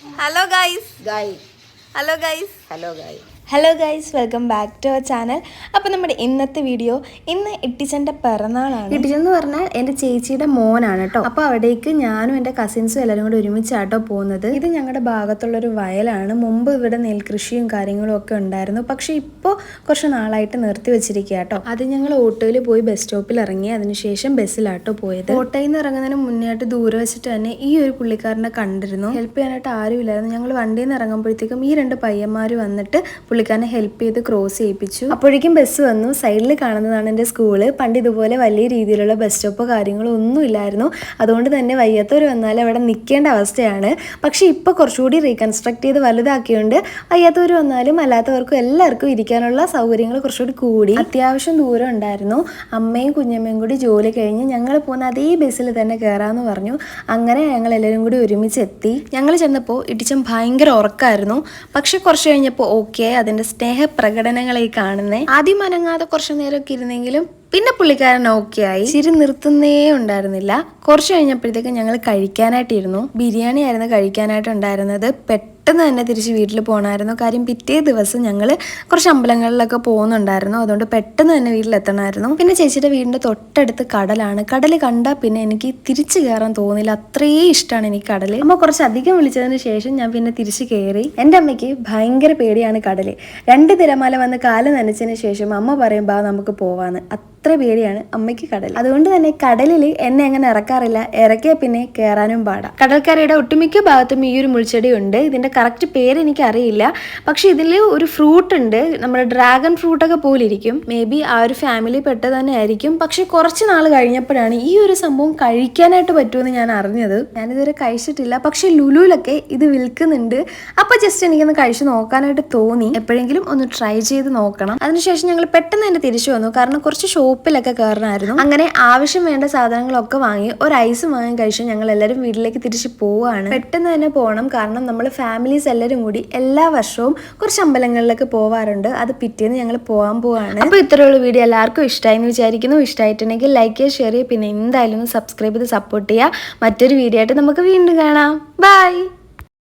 Hello guys. Hello guys. Hello guys, welcome back to our channel. അപ്പോൾ നമ്മുടെ ഇന്നത്തെ video, ഇന്ന് ഇട്ടിച്ചൻ്റെ പിറന്നാളാണ്. ഇട്ടിച്ചൻ എന്ന് പറഞ്ഞാൽ എൻ്റെ ചേച്ചിയുടെ മോനാണ് കേട്ടോ. അപ്പോൾ അവിടേക്ക് ഞാനും എൻ്റെ കസിൻസും എല്ലാവരും കൂടി ഒരുമിച്ചാട്ടോ പോകുന്നത്. ഇത് ഞങ്ങളുടെ ഭാഗത്തുള്ളൊരു വയലാണ്. മുമ്പ് ഇവിടെ നെൽകൃഷിയും കാര്യങ്ങളും ഒക്കെ ഉണ്ടായിരുന്നു. പക്ഷേ ഇപ്പോൾ കുറച്ച് നാളായിട്ട് നിർത്തി വെച്ചിരിക്കുക കേട്ടോ. അത് ഞങ്ങൾ ഓട്ടോയിൽ പോയി ബസ് സ്റ്റോപ്പിൽ ഇറങ്ങി, അതിനുശേഷം ബസ്സിലാട്ടോ പോയത്. ഓട്ടോയിൽ നിന്ന് ഇറങ്ങുന്നതിന് മുന്നേയായിട്ട് ദൂരെ വെച്ചിട്ട് തന്നെ ഈ ഒരു പുള്ളിക്കാരനെ കണ്ടിരുന്നു. ഹെൽപ്പ് ചെയ്യാനായിട്ട് ആരും ഇല്ലായിരുന്നു. ഞങ്ങൾ വണ്ടിയിൽ നിന്ന് ഇറങ്ങുമ്പോഴത്തേക്കും ഈ രണ്ട് പയ്യന്മാർ വന്നിട്ട് പുള്ളിക്കാരനെ ഹെൽപ്പ് ചെയ്ത് ക്രോസ് ചെയ്യിപ്പിച്ചു. അപ്പോഴേക്കും ബസ് വന്നു. സൈഡിൽ കാണുന്നതാണ് എൻ്റെ സ്കൂള്. പണ്ട് ഇതുപോലെ വലിയ രീതിയിലുള്ള ബസ് സ്റ്റോപ്പോ കാര്യങ്ങളോ ഒന്നും ഇല്ലായിരുന്നു. അതുകൊണ്ട് തന്നെ വയ്യാത്തവർ വന്നാൽ അവിടെ നിൽക്കേണ്ട അവസ്ഥയാണ്. പക്ഷേ ഇപ്പോൾ കുറച്ചുകൂടി റീകൺസ്ട്രക്ട് ചെയ്ത് വലുതാക്കിയോണ്ട് വയ്യാത്തവർ വന്നാലും അല്ലാത്തവർക്കും എല്ലാവർക്കും ഇരിക്കാനുള്ള സൗകര്യങ്ങൾ കുറച്ചുകൂടി കൂടി. അത്യാവശ്യം ദൂരം ഉണ്ടായിരുന്നു. അമ്മയും കുഞ്ഞമ്മയും കൂടി ജോലി കഴിഞ്ഞ് ഞങ്ങൾ പോകുന്ന അതേ ബസ്സിൽ തന്നെ കയറാമെന്ന് പറഞ്ഞു. അങ്ങനെ ഞങ്ങൾ എല്ലാവരും കൂടി ഒരുമിച്ച് എത്തി. ഞങ്ങൾ ചെന്നപ്പോൾ ഇട്ടിച്ചൻ ഭയങ്കര ഉറക്കമായിരുന്നു. പക്ഷെ കുറച്ച് കഴിഞ്ഞപ്പോൾ ഓക്കെ, അതിൻ്റെ സ്നേഹപ്രകടനങ്ങളെ കാണുന്നേ. ആദ്യം അനങ്ങാതെ കുറച്ചു നേരമൊക്കെ ഇരുന്നെങ്കിലും പിന്നെ പുള്ളിക്കാരൻ ഓക്കെ ആയി. ചിരി നിർത്തുന്നേ ഉണ്ടായിരുന്നില്ല. കുറച്ച് കഴിഞ്ഞപ്പോഴത്തേക്ക് ഞങ്ങൾ കഴിക്കാനായിട്ടിരുന്നു. ബിരിയാണി ആയിരുന്നു കഴിക്കാനായിട്ട് ഉണ്ടായിരുന്നത്. പെട്ടെന്ന് തന്നെ തിരിച്ച് വീട്ടിൽ പോകണമായിരുന്നു. കാര്യം പിറ്റേ ദിവസം ഞങ്ങൾ കുറച്ച് അമ്പലങ്ങളിലൊക്കെ പോകുന്നുണ്ടായിരുന്നു. അതുകൊണ്ട് പെട്ടെന്ന് തന്നെ വീട്ടിലെത്തണമായിരുന്നു. പിന്നെ ചേച്ചിയുടെ വീടിൻ്റെ തൊട്ടടുത്ത് കടലാണ്. കടൽ കണ്ടാൽ പിന്നെ എനിക്ക് തിരിച്ചു കയറാൻ തോന്നില്ല. അത്രയും ഇഷ്ടമാണ് എനിക്ക് കടൽ. അമ്മ കുറച്ചധികം വിളിച്ചതിന് ശേഷം ഞാൻ പിന്നെ തിരിച്ച് കയറി. എൻ്റെ അമ്മയ്ക്ക് ഭയങ്കര പേടിയാണ് കടൽ. 2 തിരമാല വന്ന് കാല് നനച്ചതിന് ശേഷം അമ്മ പറയും ബാ നമുക്ക് പോവാന്ന്. അത്ര പേടിയാണ് അമ്മയ്ക്ക് കടൽ. അതുകൊണ്ട് തന്നെ കടലിൽ എന്നെ അങ്ങനെ ഇറക്കാറില്ല. ഇറക്കിയ പിന്നെ കയറാനും പാടാം. കടൽക്കരയുടെ ഒട്ടുമിക്ക ഭാഗത്തും ഈ ഒരു മുൾച്ചെടി ഉണ്ട്. ഇതിന്റെ കറക്റ്റ് പേര് എനിക്ക് അറിയില്ല. പക്ഷെ ഇതിൽ ഒരു ഫ്രൂട്ട് ഉണ്ട്, നമ്മുടെ ഡ്രാഗൺ ഫ്രൂട്ടൊക്കെ പോലെ ഇരിക്കും. മേ ബി ആ ഒരു ഫാമിലി പെട്ടത് തന്നെ ആയിരിക്കും. പക്ഷെ കുറച്ച് നാൾ കഴിഞ്ഞപ്പോഴാണ് ഈ ഒരു സംഭവം കഴിക്കാനായിട്ട് പറ്റുമെന്ന് ഞാൻ അറിഞ്ഞത്. ഞാനിതുവരെ കഴിച്ചിട്ടില്ല. പക്ഷെ ലുലുവിലൊക്കെ ഇത് വിൽക്കുന്നുണ്ട്. അപ്പൊ ജസ്റ്റ് എനിക്കൊന്ന് കഴിച്ചു നോക്കാനായിട്ട് തോന്നി. എപ്പോഴെങ്കിലും ഒന്ന് ട്രൈ ചെയ്ത് നോക്കണം. അതിനുശേഷം ഞങ്ങൾ പെട്ടെന്ന് തന്നെ തിരിച്ചു വന്നു. കാരണം കുറച്ച് ഷോപ്പിലൊക്കെ കയറണമായിരുന്നു. അങ്ങനെ ആവശ്യം വേണ്ട സാധനങ്ങളൊക്കെ വാങ്ങി ഒരു ഐസ് വാങ്ങി കഴിച്ചു ഞങ്ങൾ എല്ലാവരും വീട്ടിലേക്ക് തിരിച്ച് പോവുകയാണ്. പെട്ടെന്ന് തന്നെ പോകണം. കാരണം നമ്മൾ ഫാമിലീസ് എല്ലാവരും കൂടി എല്ലാ വർഷവും കുറച്ച് അമ്പലങ്ങളിലൊക്കെ പോവാറുണ്ട്. അത് പിറ്റേന്ന് ഞങ്ങൾ പോവാണ്. അപ്പോൾ ഇത്രയുള്ള വീഡിയോ എല്ലാവർക്കും ഇഷ്ടമായി എന്ന് വിചാരിക്കുന്നു. ഇഷ്ടമായിട്ടുണ്ടെങ്കിൽ ലൈക്ക് ചെയ്യുക, ഷെയർ ചെയ്യുക, പിന്നെ എന്തായാലും സബ്സ്ക്രൈബ് ചെയ്ത് സപ്പോർട്ട് ചെയ്യുക. മറ്റൊരു വീഡിയോ ആയിട്ട് നമുക്ക് വീണ്ടും കാണാം. ബൈ.